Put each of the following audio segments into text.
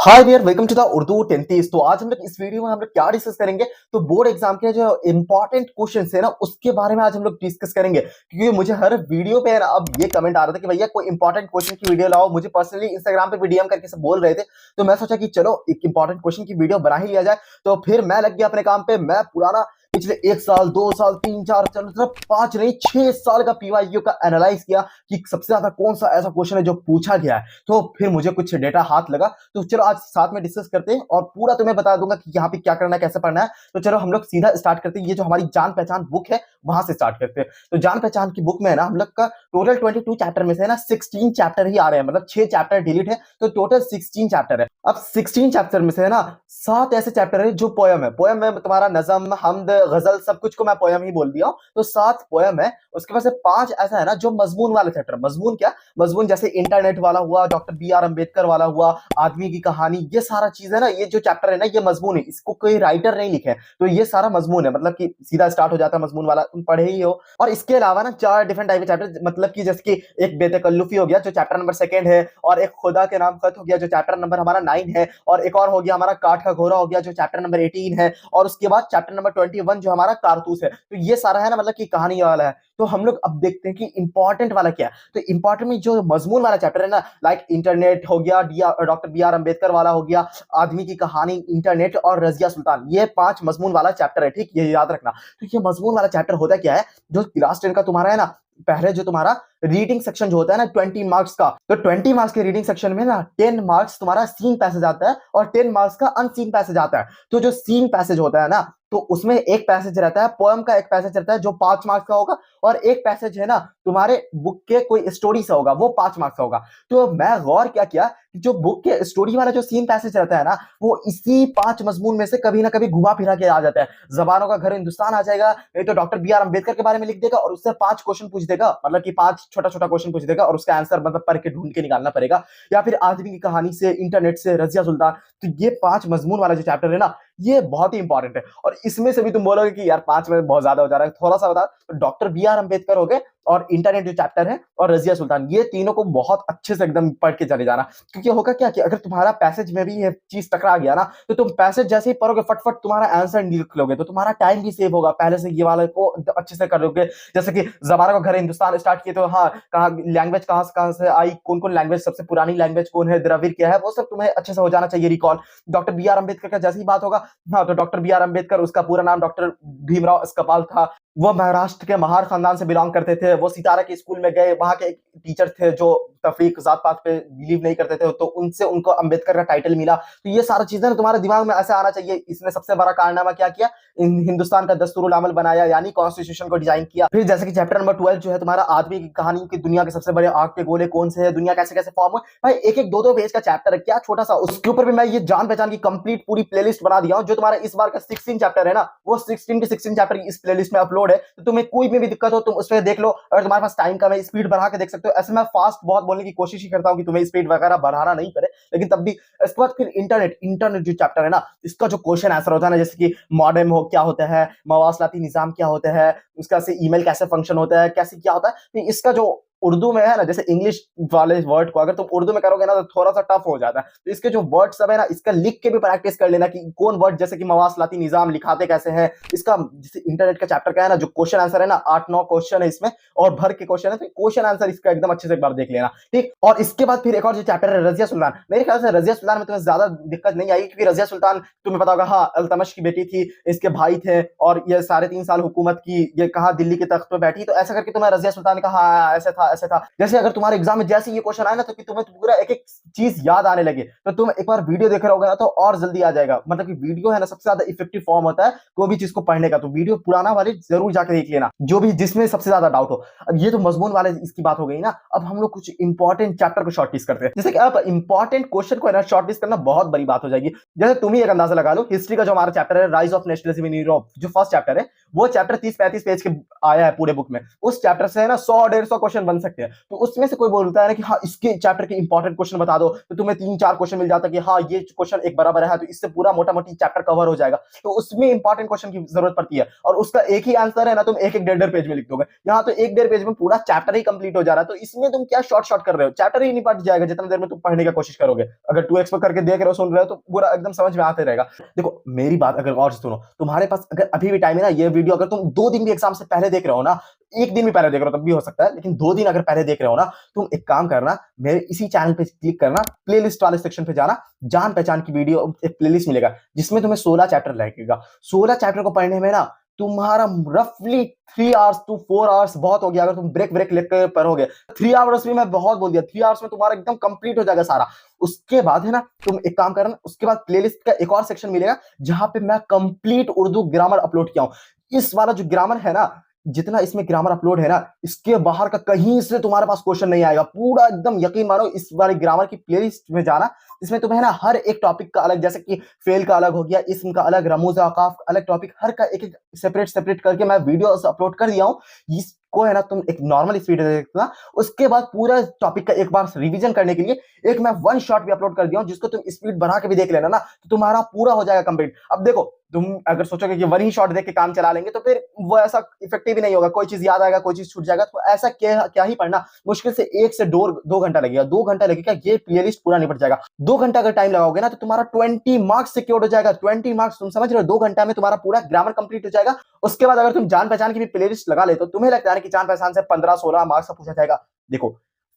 Hi dear, welcome to the Urdu 10th। तो आज हम लोग इस वीडियो में हम लोग क्या डिस्कस करेंगे। तो बोर्ड एग्जाम के जो इंपॉर्टेंट क्वेश्चंस है ना, उसके बारे में आज हम लोग डिस्कस करेंगे। क्योंकि मुझे हर वीडियो पे है ना अब ये कमेंट आ रहा था कि भैया कोई इंपॉर्टेंट क्वेश्चन की वीडियो लाओ। मुझे पर्सनली इंस्टाग्राम पे भी डीएम करके सब बोल रहे थे। तो मैं सोचा कि चलो एक इंपॉर्टेंट क्वेश्चन की वीडियो बना ही लिया जाए। तो फिर मैं लग गया अपने काम पे। मैं पुराना पिछले 1 साल 2 साल 3 4 चलो 5 नहीं 6 साल का पीवाईक्यू का एनालाइज किया कि सबसे ज्यादा कौन सा ऐसा क्वेश्चन है जो पूछा गया है। तो फिर मुझे कुछ डेटा हाथ लगा। तो चलो आज साथ में डिस्कस करते हैं और पूरा तुम्हें बता दूंगा कि यहाँ पे क्या करना है, कैसे पढ़ना है। तो चलो हम लोग सीधा स्टार्ट करते हैं। ये जो हमारी जान पहचान बुक है वहां से स्टार्ट करते हैं। तो जान पहचान की बुक में है ना हम लोग का टोटल 22 चैप्टर में से है ना 16 चैप्टर ही आ रहे हैं, मतलब 6 चैप्टर डिलीट है। तो टोटल 16 चैप्टर है। अब 16 चैप्टर में से है ना 7 ऐसे चैप्टर है जो पोयम है। पोयम में तुम्हारा नज़म, हमद, गजल सब कुछ को मैं पोयम ही बोल दिया हूं। तो 7 पोयम है। उसके बाद से 5 ऐसा है ना जो मजमून वाले चैप्टर। मजमून क्या? मजमून जैसे इंटरनेट वाला हुआ, डॉक्टर बी आर अम्बेडकर वाला हुआ, आदमी की कहानी, ये सारा चीज है ना। ये जो चैप्टर है ना ये मजमून है, इसको कोई राइटर नहीं लिखे। तो ये सारा मजमून है, मतलब कि सीधा स्टार्ट हो जाता है मजमून वाला, तुम पढ़े ही हो। और इसके अलावा ना 4 डिफरेंट टाइप के चैप्टर, मतलब कि जैसे कि एक बेतकल्लुफी हो गया जो चैप्टर नंबर 2 है, और एक खुदा के नाम खत हो गया जो चैप्टर नंबर हमारा 9 है, और एक और हो गया हमारा काठ का घोड़ा हो गया जो चैप्टर नंबर 18 है, और उसके बाद चैप्टर नंबर 21 जो हमारा कारतूस है। तो ये सारा है ना मतलब कि कहानी वाला है। तो हम लोग अब देखते हैं कि इंपॉर्टेंट वाला क्या है। तो इंपॉर्टेंट में जो मजमून वाला चैप्टर है ना, लाइक इंटरनेट हो गया, डॉक्टर बी आर अम्बेडकर वाला हो गया, आदमी की कहानी, इंटरनेट और रजिया सुल्तान, ये 5 मजमून वाला चैप्टर है। ठीक, ये याद रखना। तो ये मजमून वाला चैप्टर होता क्या है, जो क्लास 10 का तुम्हारा है ना, पहले जो तुम्हारा रीडिंग सेक्शन जो होता है ना 20 मार्क्स का, तो 20 मार्क्स के रीडिंग सेक्शन में ना 10 मार्क्स तुम्हारा सीन पैसेज आता है और 10 मार्क्स का अनसीन पैसेज आता है। तो जो सीन पैसेज होता है ना, तो उसमें एक पैसेज रहता है, पोएम का एक पैसेज रहता है जो 5 मार्क्स का होगा, और एक पैसेज है ना तुम्हारे बुक के कोई स्टोरी से होगा, वो 5 मार्क्स का होगा। तो मैं गौर क्या किया कि जो बुक के स्टोरी वाला जो सीन पैसेज रहता है ना, वो इसी 5 मजमून में से कभी ना कभी घुमा फिरा के आ जाता है। जबानों का घर हिंदुस्तान आ जाएगा, नहीं तो डॉक्टर बी आर अम्बेडकर के बारे में लिख देगा और उससे 5 क्वेश्चन पूछ देगा, मतलब कि 5 छोटा छोटा क्वेश्चन पूछ देगा और उसका आंसर मतलब पढ़ के ढूंढ के निकालना पड़ेगा। या फिर आदमी की कहानी से, इंटरनेट से, रजिया सुल्तान। तो ये 5 मजमून वाला जो चैप्टर है ना, ये बहुत ही इंपॉर्टेंट है। और इसमें से भी तुम बोलोगे कि यार 5 में बहुत ज्यादा हो जा रहा है, थोड़ा सा बता। तो डॉक्टर बी आर अम्बेडकर हो गए, और इंटरनेट जो चैप्टर है, और रजिया सुल्तान, ये तीनों को बहुत अच्छे से एकदम पढ़ के चले जाना। क्योंकि होगा क्या कि अगर तुम्हारा पैसेज में भी ये चीज टकरा गया ना, तो तुम पैसेज जैसे ही पढ़ोगे फटफट तुम्हारा आंसर लिख लोगे, तो तुम्हारा टाइम भी सेव होगा। पहले से ये वाले को अच्छे से कर लोगे। जैसे कि जमाना का घर हिंदुस्तान स्टार्ट किए, तो हाँ कहा लैंग्वेज कहाँ से आई, कौन कौन लैंग्वेज, सबसे पुरानी लैंग्वेज कौन है, द्रविड़ क्या है, वो सब तुम्हें अच्छे से हो जाना चाहिए recall. Doctor B R Ambedkar का जैसे ही बात होगा, हाँ तो डॉक्टर बी आर अम्बेडकर, उसका पूरा नाम डॉक्टर भीमराव अस्कपाल था। वो महाराष्ट्र के महार खानदान से बिलोंग करते थे। वो सितारा के स्कूल में गए, वहां के एक टीचर थे जो तफरीक जात पात पे बिलीव नहीं करते थे, तो उनसे उनको अंबेडकर का टाइटल मिला। तो ये सारी चीजें ना तुम्हारे दिमाग में ऐसा आना चाहिए। इसने सबसे बड़ा कारनामा क्या किया, हिंदुस्तान का दस्तूरुल अमल बनाया, यानी कॉन्स्टिट्यूशन को डिजाइन किया। फिर जैसे कि चैप्टर नंबर 12 जो है तुम्हारा आदमी की कहानी की, दुनिया के सबसे बड़े आग के गोले कौन से है, दुनिया कैसे कैसे फॉर्म हुआ। भाई एक एक दो दो पेज का चैप्टर है, क्या छोटा सा। उसके ऊपर भी मैं ये जान पहचान की कंप्लीट पूरी प्लेलिस्ट बना दिया हूं। जो तुम्हारा इस बार का 16 चैप्टर है ना, वो 16 के 16 चैप्टर इस प्लेलिस्ट में अपलोड है। तो तुम्हें कोई भी दिक्कत हो तुम उसमें देख लो। अगर तुम्हारे पास टाइम कम है, स्पीड बढ़ा के देख सकते हो। ऐसे मैं फास्ट बहुत बोलने की कोशिश ही करता हूं कि तुम्हें स्पीड वगैरह बढ़ाना नहीं पड़े, लेकिन तब भी। इसके बाद फिर इंटरनेट जो चैप्टर है ना, इसका जो क्वेश्चन आंसर होता है ना, जैसे कि मॉडेम हो क्या होता है, मवासलाती निजाम क्या होता है, उसका से ईमेल कैसे फंक्शन होता है, कैसे क्या होता है। तो इसका जो उर्दू में है ना, जैसे इंग्लिश वाले वर्ड को अगर तुम उर्दू में करोगे ना तो थोड़ा सा टफ हो जाता है। तो इसके जो वर्ड सब है ना, इसका लिख के भी प्रैक्टिस कर लेना कि कौन वर्ड, जैसे कि मवासलाती निजाम लिखाते कैसे हैं। इसका जैसे इंटरनेट का चैप्टर का है ना, जो क्वेश्चन आंसर है ना 8-9 क्वेश्चन है इसमें, और भर के क्वेश्चन है। तो क्वेश्चन आंसर इसका एकदम अच्छे से एक बार देख लेना, ठीक। और इसके बाद फिर एक और जो चैप्टर है रजिया सुल्तान। मेरे ख्याल से रजिया सुल्तान में तुम्हें ज्यादा दिक्कत नहीं आएगी, क्योंकि रजिया सुल्तान तुम्हें पता होगा, हाँ अल्तमश की बेटी थी, इसके भाई थे, और ये 3.5 साल हुकूमत की, ये कहा दिल्ली के तख्त पे बैठी। तो ऐसा करके तुम्हें रजिया सुल्तान ने कहा हाँ ऐसा था ऐसा था। जैसे अगर तुम्हारे एग्जाम में जैसे ये क्वेश्चन आए ना, तो कि तुम्हें पूरा एक एक चीज याद आने लगे, तो तुम एक बार वीडियो देख रहे होगे ना तो और जल्दी आ जाएगा। मतलब कि वीडियो है ना सबसे ज्यादा इफेक्टिव फॉर्म होता है कोई भी चीज को पढ़ने का। तो वीडियो पुराना वाले जरूर जाकर देख लेना, जो भी जिसमें सबसे ज्यादा डाउट हो। अब ये तो मजमून वाले इसकी बात हो गई ना। अब हम लोग कुछ इंपॉर्टेंट चैप्टर को शॉर्ट लिस्ट करते हैं। जैसे कि अब इंपॉर्टेंट क्वेश्चन को है ना शॉर्ट लिस्ट करना बहुत बड़ी बात हो जाएगी। जैसे तुम ही एक अंदाजा लगा लो, हिस्ट्री का जो हमारा चैप्टर है rise of nationalism in Europe, जो फर्स्ट चैप्टर है, वो चैप्टर 30-35 पेज के आया है पूरे बुक में। उस चैप्टर से है ना 100-150 क्वेश्चन बन सकते हैं। तो उसमें से कोई बोलता है ना कि हाँ इसके चैप्टर के इंपॉर्टेंट क्वेश्चन बता दो, तो तुम्हें 3-4 क्वेश्चन मिल जाता है कि हाँ ये क्वेश्चन एक बराबर है तो इससे पूरा मोटा-मोटी चैप्टर कवर हो जाएगा। तो उसमें इंपॉर्टेंट क्वेश्चन की जरूरत पड़ती है और उसका एक ही आंसर है ना, तुम एक-एक डेढ़-डेढ़ पेज में लिख दोगे। यहाँ तो एक डेढ़ पेज में पूरा चैप्टर ही कंप्लीट हो जा रहा है, तो इसमें तुम क्या शॉर्ट कर रहे हो, चैप्टर ही नहीं पढ़ जाएगा जितना देर में तुम पढ़ने की कोशिश करोगे। अगर 2x पे करके देख रहे हो, सुन रहे हो, तो पूरा एकदम समझ में आते रहेगा। देखो मेरी बात अगर और सुनो, तुम्हारे पास अगर अभी भी टाइम है ना, ये वीडियो अगर तुम 2 दिन भी एग्जाम से पहले देख रहे हो ना, 1 दिन भी पहले देख रहे हो तब भी हो सकता है, लेकिन 2 दिन अगर पहले देख रहे हो ना, तुम एक काम करना, मेरे इसी चैनल पे क्लिक करना, प्लेलिस्ट वाले सेक्शन पे जाना, जान पहचान की वीडियो एक प्लेलिस्ट मिलेगा जिसमें तुम्हें 16 चैप्टर लगेगा। 16 चैप्टर को पढ़ने में ना तुम्हारा रफली 3 आवर्स टू 4 आवर्स बहुत हो गया। अगर तुम ब्रेक लेकर पढ़ोगे, 3 आवर्स भी मैं बहुत बोल दिया, 3 आवर्स में तुम्हारा एकदम कंप्लीट हो जाएगा सारा। उसके बाद है ना, तुम एक काम करना, उसके बाद प्लेलिस्ट का एक और सेक्शन मिलेगा जहां पे मैं कंप्लीट उर्दू ग्रामर अपलोड किया हूं। इस वाला जो ग्रामर है ना, जितना इसमें ग्रामर अपलोड है ना, इसके बाहर का कहीं से तुम्हारे पास क्वेश्चन नहीं आएगा। पूरा एकदम यकीन मानो, इस वाली ग्रामर की प्लेलिस्ट में जाना, इसमें तुम्हें ना हर एक टॉपिक का अलग, जैसे कि फेल का अलग हो गया, इस्म का अलग, रमूज औकाफ अलग टॉपिक, हर का एक सेपरेट करके मैं वीडियो अपलोड कर दिया हूं। इसको है ना तुम एक नॉर्मल स्पीड से देखना, उसके बाद पूरा टॉपिक का एक बार रिवीजन करने के लिए एक मैं 1 शॉट भी अपलोड कर दिया हूं, जिसको तुम स्पीड बढ़ा के भी देख लेना ना, तो तुम्हारा पूरा हो जाएगा कंप्लीट। अब देखो, तुम अगर सोचोगे कि 1 ही शॉट देख के काम चला लेंगे, तो फिर वो ऐसा इफेक्टिव ही नहीं होगा, कोई चीज याद आएगा, कोई चीज छूट जाएगा। तो ऐसा क्या ही पढ़ना, मुश्किल से 1 से 2 घंटा लगेगा, 2 घंटा लगेगा, ये प्लेलिस्ट पूरा निपट जाएगा। 2 घंटा अगर टाइम लगाओगे ना, तो तुम्हारा 20 मार्क्स सिक्योर हो जाएगा। 20 मार्क्स, तुम समझ रहे हो, 2 घंटा में तुम्हारा पूरा ग्रामर कंप्लीट हो जाएगा। उसके बाद अगर तुम जान पहचान की भी प्लेलिस्ट लगा ले, तो तुम्हें लगता है कि जान पहचान से 15-16 मार्क्स का पूछा जाएगा। देखो,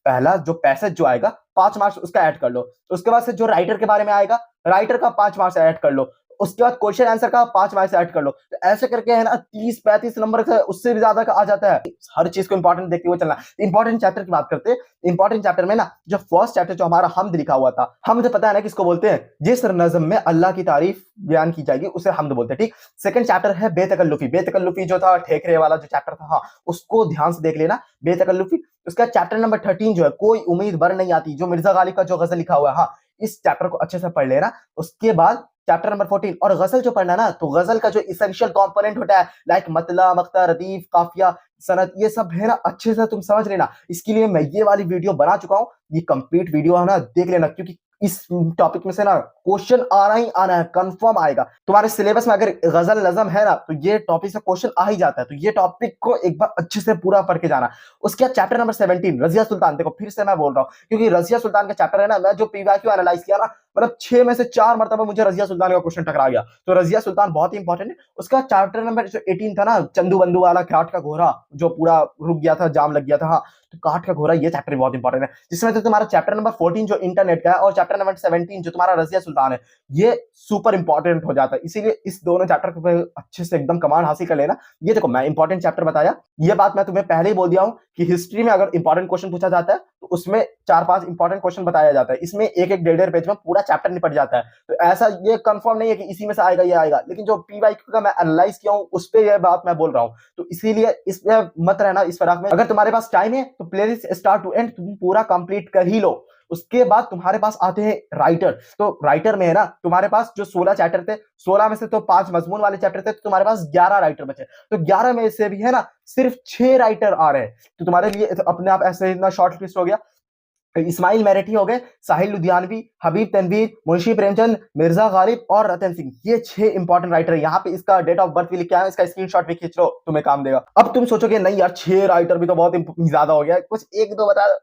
पहला जो पैसेज जो आएगा 5 मार्क्स उसका ऐड कर लो, उसके बाद से जो राइटर के बारे में आएगा, राइटर का 5 मार्क्स ऐड कर लो, उसके बाद क्वेश्चन आंसर का 5 मार्क्स ऐड कर लो। तो ऐसे करके है ना 30-35 नंबर का, उससे भी ज्यादा का आ जाता है। हर चीज को इंपॉर्टेंट देखते हुए चलना। इंपॉर्टेंट चैप्टर की बात करते हैं। इंपॉर्टेंट चैप्टर में ना, जो फर्स्ट चैप्टर जो हमारा हम्द लिखा हुआ था, हम्द पता है ना किसको बोलते हैं, जिस नज़्म में अल्लाह की तारीफ बयान की जाएगी उसे हम्द बोलते हैं, ठीक। सेकंड चैप्टर है बेतकल्लुफी। बेतकल्लुफी जो था ठेकरे वाला जो चैप्टर था, हाँ उसको ध्यान से देख लेना, बेतकल्लुफी। उसका चैप्टर नंबर 13 जो है, कोई उम्मीद बर नहीं आती, जो मिर्जा गालिब का जो गजल लिखा हुआ है, हाँ इस चैप्टर को अच्छे से पढ़ लेना। उसके बाद चैप्टर नंबर 14, और गजल जो पढ़ना ना, तो गजल का जो इसेंशियल कंपोनेंट होता है, लाइक मतला, मक्ता, रदीफ, काफिया, सनद, ये सब है ना अच्छे से तुम समझ लेना। इसके लिए मैं ये वाली वीडियो बना चुका हूं, ये कंप्लीट वीडियो है ना, देख लेना, क्योंकि इस टॉपिक में से ना क्वेश्चन आना ही आना है, कंफर्म आएगा। तुम्हारे सिलेबस में अगर गजल नज़म है ना, तो ये टॉपिक से क्वेश्चन आ ही जाता है। तो ये टॉपिक को एक बार अच्छे से पूरा पढ़ के जाना। उसके बाद चैप्टर नंबर 17 रजिया सुल्तान। देखो फिर से मैं बोल रहा हूँ, क्योंकि रजिया सुल्तान का चैप्टर है ना, मैं जो पीवाईक्यू एनालाइज किया ना, मतलब 6 में से 4 मरतबा मुझे रजिया सुल्तान का क्वेश्चन टकरा गया। तो रजिया सुल्तान बहुत ही इंपॉर्टेंट है। उसका चैप्टर नंबर जो 18 था ना, चंदू बंधु वाला, काठ का घोड़ा जो पूरा रुक गया था, जाम लग गया था, हाँ तो काठ का घोड़ा, ये चैप्टर बहुत इंपॉर्टेंट है। जिसमें तो तुम्हारा चैप्टर नंबर 14 जो इंटरनेट का है, और चैप्टर नंबर 17 जो तुम्हारा रजिया सुल्तान है, ये सुपर इंपॉर्टेंट हो जाता है। इसीलिए इस दोनों चैप्टर पे अच्छे से एकदम कमांड हासिल कर लेना। ये देखो, मैं इंपॉर्टेंट चैप्टर बताया, ये बात मैं तुम्हें पहले ही बोल दिया हूं कि हिस्ट्री में अगर इंपॉर्टेंट क्वेश्चन पूछा जाता है, तो उसमें 4-5 इंपॉर्टेंट क्वेश्चन बताया जाता है। इसमें एक-एक डेढ़ पेज में पूरा चैप्टर निपट जाता है। तो ऐसा ये कंफर्म नहीं है कि इसी में से आएगा ये आएगा, लेकिन जो पीवाईक्यू का मैं एनालाइज किया हूं, उस पे ये बात मैं बोल रहा हूं। तो इसीलिए इसमें मत रहना इस फराक में। अगर तुम्हारे पास टाइम है, तो प्लेलिस्ट स्टार्ट टू एंड तुम पूरा कंप्लीट कर ही लो। उसके बाद तुम्हारे पास आते हैं राइटर। तो राइटर में है ना, तुम्हारे पास जो 16 चैप्टर थे, 16 में से तो 5 मजमून वाले चैप्टर थे, तो तुम्हारे पास 11 राइटर बचे। तो 11 में से भी है ना सिर्फ 6 राइटर आ रहे हैं। तो तुम्हारे लिए अपने आप ऐसे इतना शॉर्ट लिस्ट हो गया। इस्माइल मेरठी हो गए, साहिल लुधियानवी, हबीब तनवीर, मुंशी प्रेमचंद, मिर्जा गालिब और रतन सिंह, ये 6 इंपॉर्टेंट राइटर है। यहाँ पे इसका डेट ऑफ बर्थ भी लिखा है, इसका स्क्रीनशॉट भी खींच लो, तुम्हें काम देगा। अब तुम सोचोगे नहीं यार 6 राइटर भी तो बहुत ज्यादा हो गया, कुछ 1-2 बता।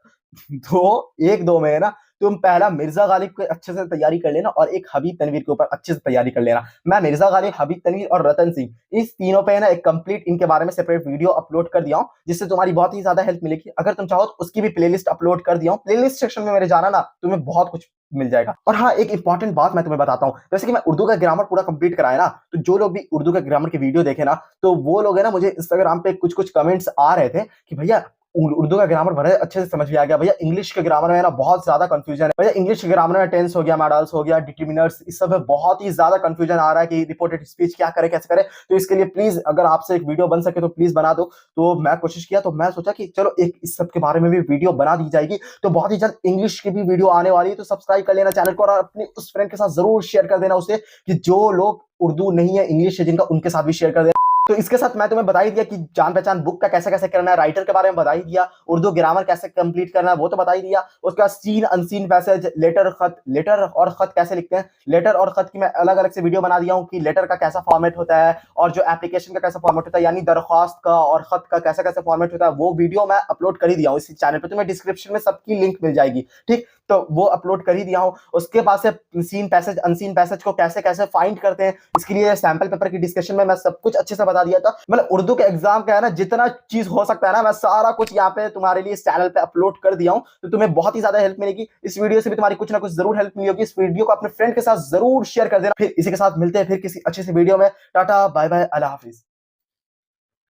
तो 1-2 में है ना, तुम पहला मिर्जा गालिब के अच्छे से तैयारी कर लेना, और एक हबीब तनवीर के ऊपर अच्छे से तैयारी कर लेना। मैं मिर्जा गालिब, हबीब तनवीर और रतन सिंह, इस तीनों पे है ना एक कंप्लीट इनके बारे में सेपरेट वीडियो अपलोड कर दिया हूं, जिससे तुम्हारी बहुत ही ज्यादा हेल्प मिलेगी। अगर तुम चाहो तो उसकी भी प्लेलिस्ट अपलोड कर दिया हूं, प्लेलिस्ट सेक्शन में मेरे जाना ना, तुम्हें बहुत कुछ मिल जाएगा। और हाँ, एक इंपॉर्टेंट बात मैं तुम्हें बताता हूं, जैसे कि मैं उर्दू का ग्रामर पूरा कंप्लीट कराया ना, तो जो लोग भी उर्दू का ग्रामर की वीडियो देखे ना, तो वो लोग है ना, मुझे इंस्टाग्राम पे कुछ कमेंट्स आ रहे थे कि भैया उर्दू का ग्रामर बड़े अच्छे से समझ में आ गया, भैया इंग्लिश के ग्रामर में ना बहुत ज्यादा कंफ्यूजन है, भैया इंग्लिश के ग्रामर में टेंस हो गया, मॉडल्स हो गया, डिटरमिनर्स, इस सब में बहुत ही ज्यादा कंफ्यूजन आ रहा है कि रिपोर्टेड स्पीच क्या करे, कैसे करे। तो इसके लिए प्लीज अगर आपसे एक वीडियो बन सके तो प्लीज बना दो। तो मैं कोशिश किया, तो मैं सोचा कि चलो एक इस सब के बारे में भी वीडियो बना दी जाएगी। तो बहुत ही जल्द इंग्लिश की भी वीडियो आने वाली है, तो सब्सक्राइब कर लेना चैनल को, और अपने उस फ्रेंड के साथ जरूर शेयर कर देना उसे, कि जो लोग उर्दू नहीं है, इंग्लिश है जिनका, उनके साथ भी शेयर कर देना। तो इसके साथ मैं तुम्हें बता ही दिया कि जान पहचान बुक का कैसे कैसे करना है, राइटर के बारे में बता ही दिया, उर्दू ग्रामर कैसे कंप्लीट करना है वो तो बता ही दिया। उसके बाद सीन अनसीन पैसेज, लेटर और खत कैसे लिखते हैं, लेटर और खत की मैं अलग अलग से वीडियो बना दिया हूँ कि लेटर का कैसा फॉर्मेट होता है और जो एप्लीकेशन का कैसा फॉर्मेट होता है, यानी दरख्वास्त का और खत का कैसा कैसा फॉर्मेट होता है, वो वीडियो मैं अपलोड कर ही दिया हूँ इसी चैनल पे, तुम्हें डिस्क्रिप्शन में सबकी लिंक मिल जाएगी, ठीक। तो वो अपलोड कर ही दिया हूँ। उसके बाद से सीन पैसेज अनसीन पैसेज को कैसे कैसे फाइंड करते हैं, इसके लिए सैंपल पेपर की डिस्कशन में मैं सब कुछ अच्छे से बता दिया था। मतलब उर्दू के एग्जाम का है ना, जितना चीज हो सकता है ना, मैं सारा कुछ यहाँ पे तुम्हारे लिए इस चैनल पे अपलोड कर दिया हूँ, तो तुम्हें बहुत ही ज्यादा हेल्प मिलेगी। इस वीडियो से भी तुम्हारी कुछ ना कुछ जरूर हेल्प मिली होगी। इस वीडियो को अपने फ्रेंड के साथ जरूर शेयर कर देना। फिर इसी के साथ मिलते हैं फिर किसी अच्छी सी वीडियो में। टाटा बाय बाय, अल्लाह हाफिज।